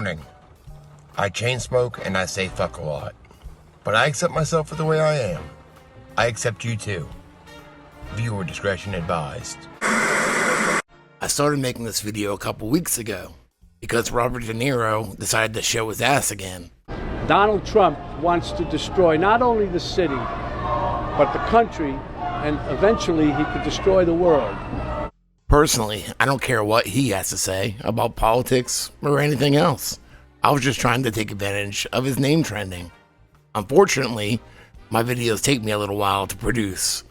Warning. I chain smoke and I say fuck a lot. But I accept myself for the way I am. I accept you too. Viewer discretion advised. I started making this video a couple weeks ago because Robert De Niro decided to show his ass again. Donald Trump wants to destroy not only the city, but the country, and eventually he could destroy the world. Personally, I don't care what he has to say about politics or anything else. I was just trying to take advantage of his name trending. Unfortunately, my videos take me a little while to produce.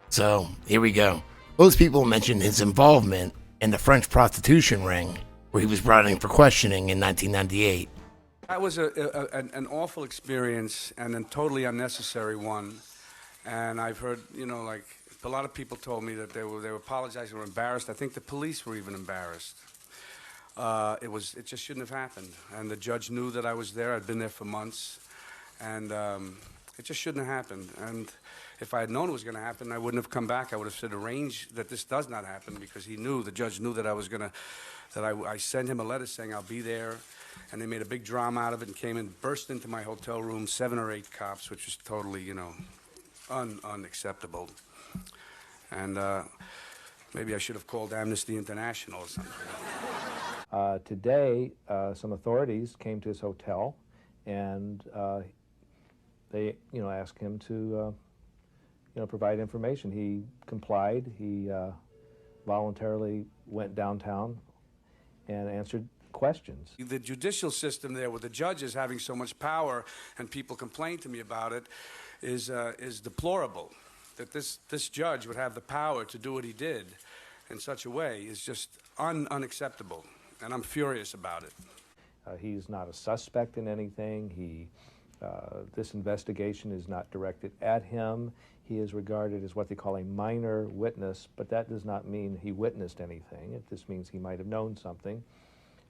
So, here we go. Most people mention his involvement in the French prostitution ring, where he was brought in for questioning in 1998. That was an awful experience and a totally unnecessary one. And I've heard, like, a lot of people told me that they were apologizing, were embarrassed. I think the police were even embarrassed. It just shouldn't have happened. And the judge knew that I was there. I'd been there for months. And it just shouldn't have happened. And if I had known it was going to happen, I wouldn't have come back. I would have said, arrange that this does not happen, because the judge knew that I was going to, I sent him a letter saying I'll be there. And they made a big drama out of it and came and burst into my hotel room, 7 or 8 cops, which was totally, unacceptable. And maybe I should have called Amnesty International or something. Today, some authorities came to his hotel, and they, asked him to, provide information. He complied. He voluntarily went downtown and answered questions. The judicial system there, with the judges having so much power, and people complain to me about it, is deplorable. That this judge would have the power to do what he did in such a way is just unacceptable, and I'm furious about it. He's not a suspect in anything. This investigation is not directed at him. He is regarded as what they call a minor witness, but that does not mean he witnessed anything. It just means he might have known something.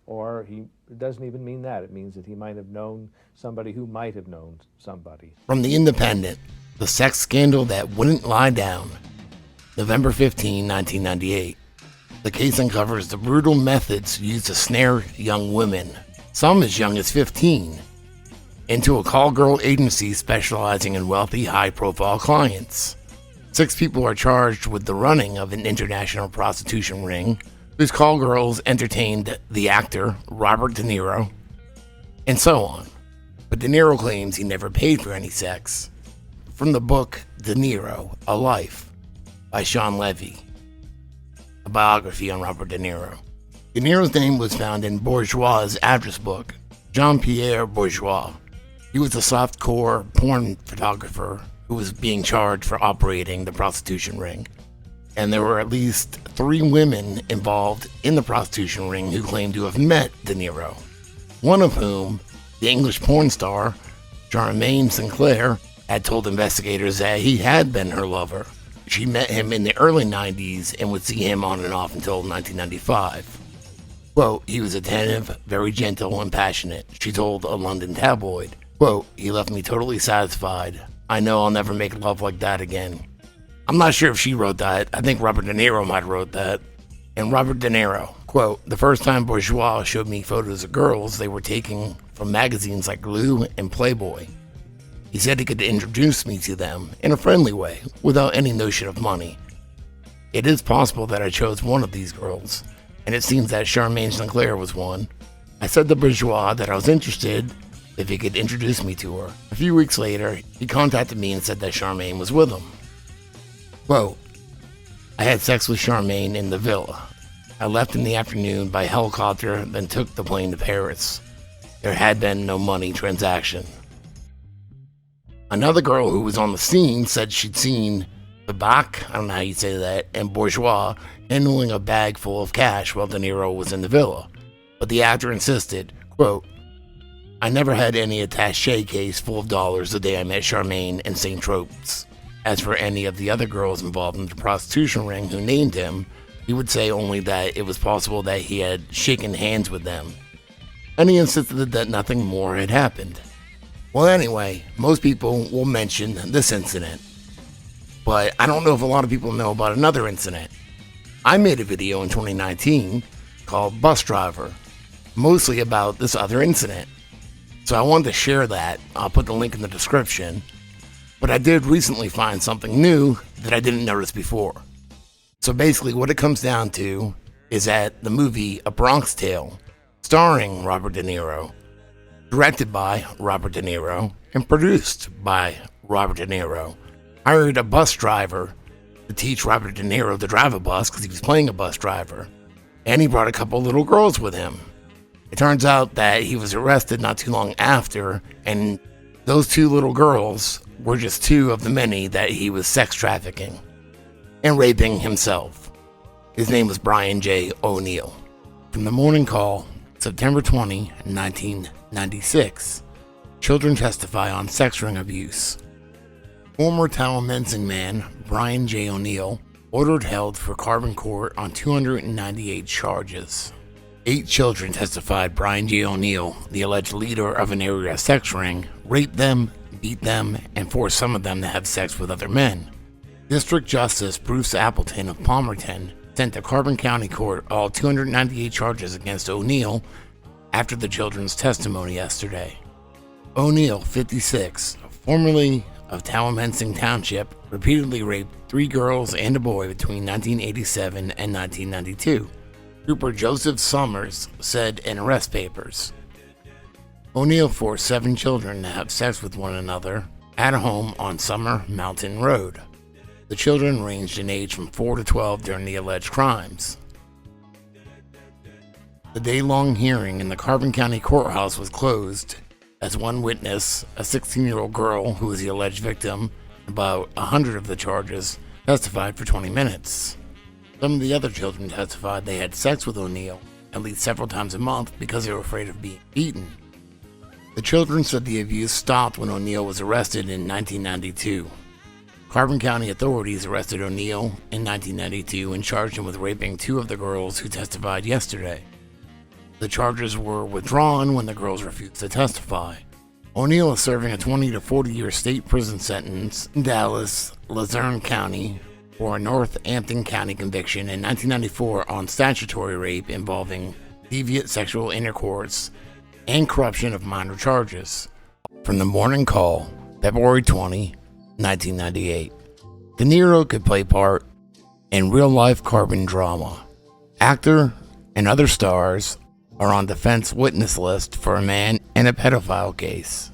Or it doesn't even mean that. It means that he might have known somebody who might have known somebody. From The Independent, the sex scandal that wouldn't lie down. November 15, 1998. The case uncovers the brutal methods used to snare young women, some as young as 15, into a call girl agency specializing in wealthy, high-profile clients. 6 people are charged with the running of an international prostitution ring, whose call girls entertained the actor Robert De Niro, and so on. But De Niro claims he never paid for any sex. From the book De Niro, A Life, by Sean Levy, a biography on Robert De Niro. De Niro's name was found in Bourgeois' address book, Jean-Pierre Bourgeois. He was a softcore porn photographer who was being charged for operating the prostitution ring. And there were at least 3 women involved in the prostitution ring who claimed to have met De Niro. One of whom, the English porn star, Charmaine Sinclair, had told investigators that he had been her lover. She met him in the early 90s and would see him on and off until 1995. Quote, he was attentive, very gentle and passionate, she told a London tabloid. Quote, he left me totally satisfied. I know I'll never make love like that again. I'm not sure if she wrote that. I think Robert De Niro might have wrote that. And Robert De Niro, quote, the first time Bourgeois showed me photos of girls they were taking from magazines like Glue and Playboy. He said he could introduce me to them in a friendly way, without any notion of money. It is possible that I chose one of these girls, and it seems that Charmaine Sinclair was one. I said to Bourgeois that I was interested if he could introduce me to her. A few weeks later, he contacted me and said that Charmaine was with him. Quote, I had sex with Charmaine in the villa. I left in the afternoon by helicopter, then took the plane to Paris. There had been no money transaction. Another girl who was on the scene said she'd seen Babac, I don't know how you say that, and Bourgeois handling a bag full of cash while De Niro was in the villa. But the actor insisted, quote, I never had any attaché case full of dollars the day I met Charmaine in St. Tropez. As for any of the other girls involved in the prostitution ring who named him, he would say only that it was possible that he had shaken hands with them. And he insisted that nothing more had happened. Well, anyway, most people will mention this incident. But I don't know if a lot of people know about another incident. I made a video in 2019 called Bus Driver. mostly about this other incident. So I wanted to share that. I'll put the link in the description. But I did recently find something new that I didn't notice before. So basically what it comes down to is that the movie A Bronx Tale, starring Robert De Niro, directed by Robert De Niro, and produced by Robert De Niro, hired a bus driver to teach Robert De Niro to drive a bus because he was playing a bus driver. And he brought a couple little girls with him. It turns out that he was arrested not too long after, and those two little girls were just two of the many that he was sex trafficking and raping himself. His name was Brian J. O'Neill. From the Morning Call, September 20, 1996. Children testify on sex ring abuse. Former Talamencing man Brian J. O'Neill ordered held for Carbon Court on 298 charges. 8 children testified Brian J. O'Neill, the alleged leader of an area sex ring, raped them, beat them, and forced some of them to have sex with other men. District Justice Bruce Appleton of Palmerton sent to Carbon County Court all 298 charges against O'Neill after the children's testimony yesterday. O'Neill, 56, formerly of Talamencing Township, repeatedly raped 3 girls and a boy between 1987 and 1992. Trooper Joseph Summers said in arrest papers. O'Neill forced 7 children to have sex with one another at a home on Summer Mountain Road. The children ranged in age from 4 to 12 during the alleged crimes. The day-long hearing in the Carbon County Courthouse was closed as one witness, a 16-year-old girl who was the alleged victim, about 100 of the charges, testified for 20 minutes. Some of the other children testified they had sex with O'Neill at least several times a month because they were afraid of being beaten. The children said the abuse stopped when O'Neill was arrested in 1992. Carbon County authorities arrested O'Neill in 1992 and charged him with raping 2 of the girls who testified yesterday. The charges were withdrawn when the girls refused to testify. O'Neill is serving a 20 to 40-year state prison sentence in Dallas, Luzerne County, for a Northampton County conviction in 1994 on statutory rape involving deviant sexual intercourse and corruption of minor charges. From the Morning Call, February 20, 1998. De Niro could play part in real-life Carbon drama. Actor and other stars are on defense witness list for a man in a pedophile case.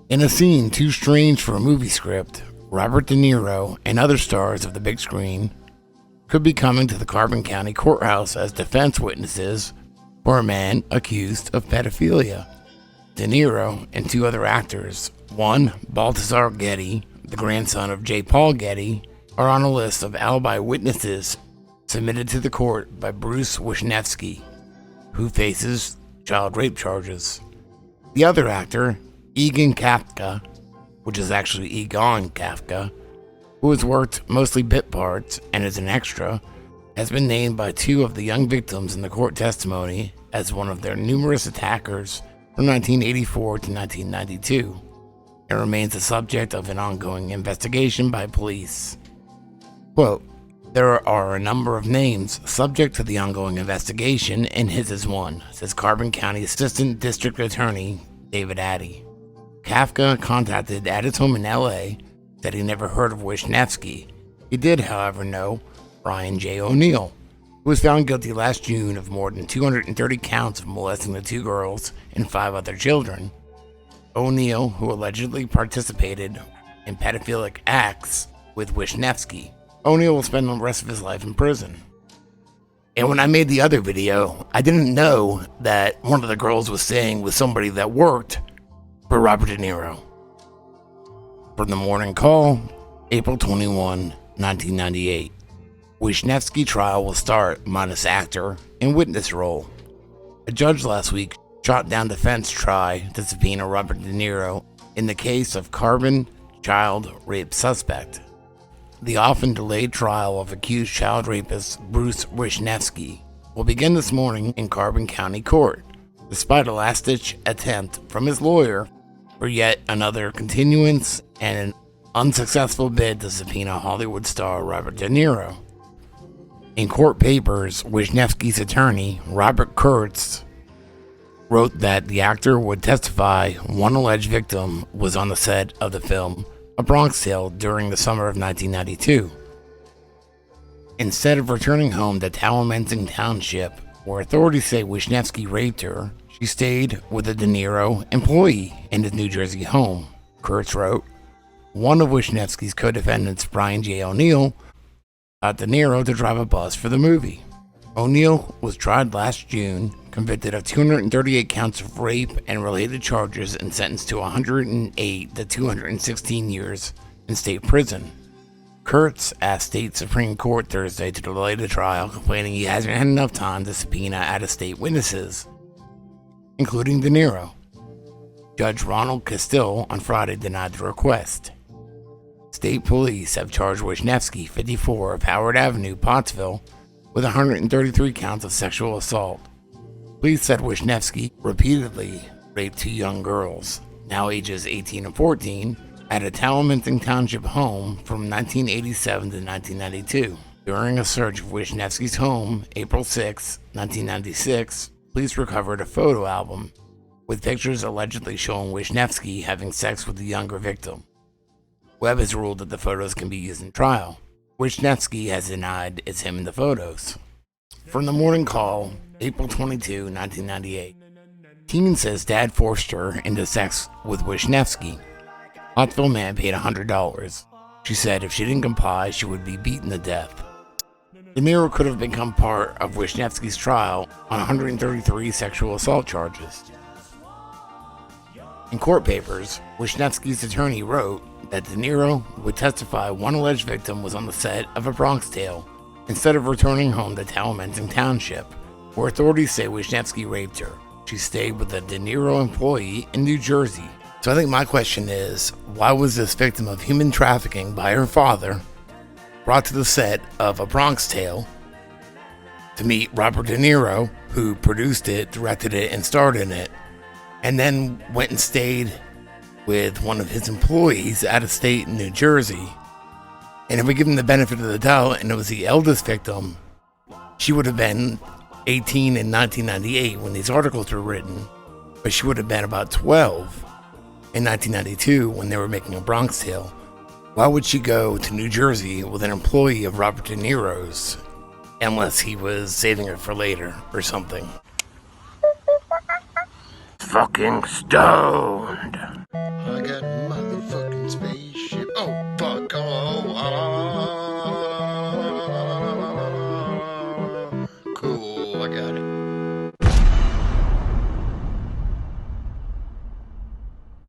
In a scene too strange for a movie script, Robert De Niro and other stars of the big screen could be coming to the Carbon County Courthouse as defense witnesses for a man accused of pedophilia. De Niro and 2 other actors, one, Balthazar Getty, the grandson of J. Paul Getty, are on a list of alibi witnesses submitted to the court by Bruce Wisniewski, who faces child rape charges. The other actor, Egon Kafka, which is actually Egon Kafka, who has worked mostly bit parts and is an extra, has been named by 2 of the young victims in the court testimony as one of their numerous attackers from 1984 to 1992, and remains the subject of an ongoing investigation by police. Quote, "There are a number of names subject to the ongoing investigation, and his is one," says Carbon County Assistant District Attorney David Addy. Kafka contacted at his home in LA, said he never heard of Wisniewski. He did, however, know Brian J. O'Neill, who was found guilty last June of more than 230 counts of molesting the 2 girls and 5 other children. O'Neill, who allegedly participated in pedophilic acts with Wisniewski. O'Neill will spend the rest of his life in prison. And when I made the other video, I didn't know that one of the girls was staying with somebody that worked for Robert De Niro. From the Morning Call, April 21, 1998. Wisniewski trial will start minus actor and witness role. A judge last week shot down defense try to subpoena Robert De Niro in the case of Carbon child rape suspect. The often delayed trial of accused child rapist Bruce Wisniewski will begin this morning in Carbon County Court, despite a last-ditch attempt from his lawyer for yet another continuance and an unsuccessful bid to subpoena Hollywood star Robert De Niro. In court papers, Wisniewski's attorney, Robert Kurtz, wrote that the actor would testify one alleged victim was on the set of the film A Bronx Tale during the summer of 1992. Instead of returning home to Talamenting Township, where authorities say Wisniewski raped her, she stayed with a De Niro employee in his New Jersey home. Kurtz wrote, one of Wisniewski's co-defendants, Brian J. O'Neill, got De Niro to drive a bus for the movie. O'Neill was tried last June, convicted of 238 counts of rape and related charges, and sentenced to 108 to 216 years in state prison. Kurtz asked state Supreme Court Thursday to delay the trial, complaining he hasn't had enough time to subpoena out-of-state witnesses, including De Niro. Judge Ronald Castile on Friday denied the request. State police have charged Wisniewski, 54, of Howard Avenue, Pottsville, with 133 counts of sexual assault. Police said Wisniewski repeatedly raped two young girls, now ages 18 and 14, at a Talamenting Township home from 1987 to 1992. During a search of Wisniewski's home, April 6, 1996, police recovered a photo album with pictures allegedly showing Wisniewski having sex with the younger victim. Webb has ruled that the photos can be used in trial. Wisniewski has denied it's him in the photos. From the morning call, April 22, 1998. Teen says dad forced her into sex with Wisniewski. Pottsville man paid $100. She said if she didn't comply, she would be beaten to death. De Niro could have become part of Wisniewski's trial on 133 sexual assault charges. In court papers, Wisniewski's attorney wrote that De Niro would testify one alleged victim was on the set of A Bronx Tale instead of returning home to Talamenting Township, where authorities say Wisniewski raped her. She stayed with a De Niro employee in New Jersey. So I think my question is, why was this victim of human trafficking by her father brought to the set of A Bronx Tale to meet Robert De Niro, who produced it, directed it, and starred in it, and then went and stayed with one of his employees out of state in New Jersey? And if we give him the benefit of the doubt and it was the eldest victim, she would have been 18 in 1998 when these articles were written, but she would have been about 12 in 1992 when they were making A Bronx Tale. Why would she go to New Jersey with an employee of Robert De Niro's unless he was saving her for later or something? Fucking stoned. I got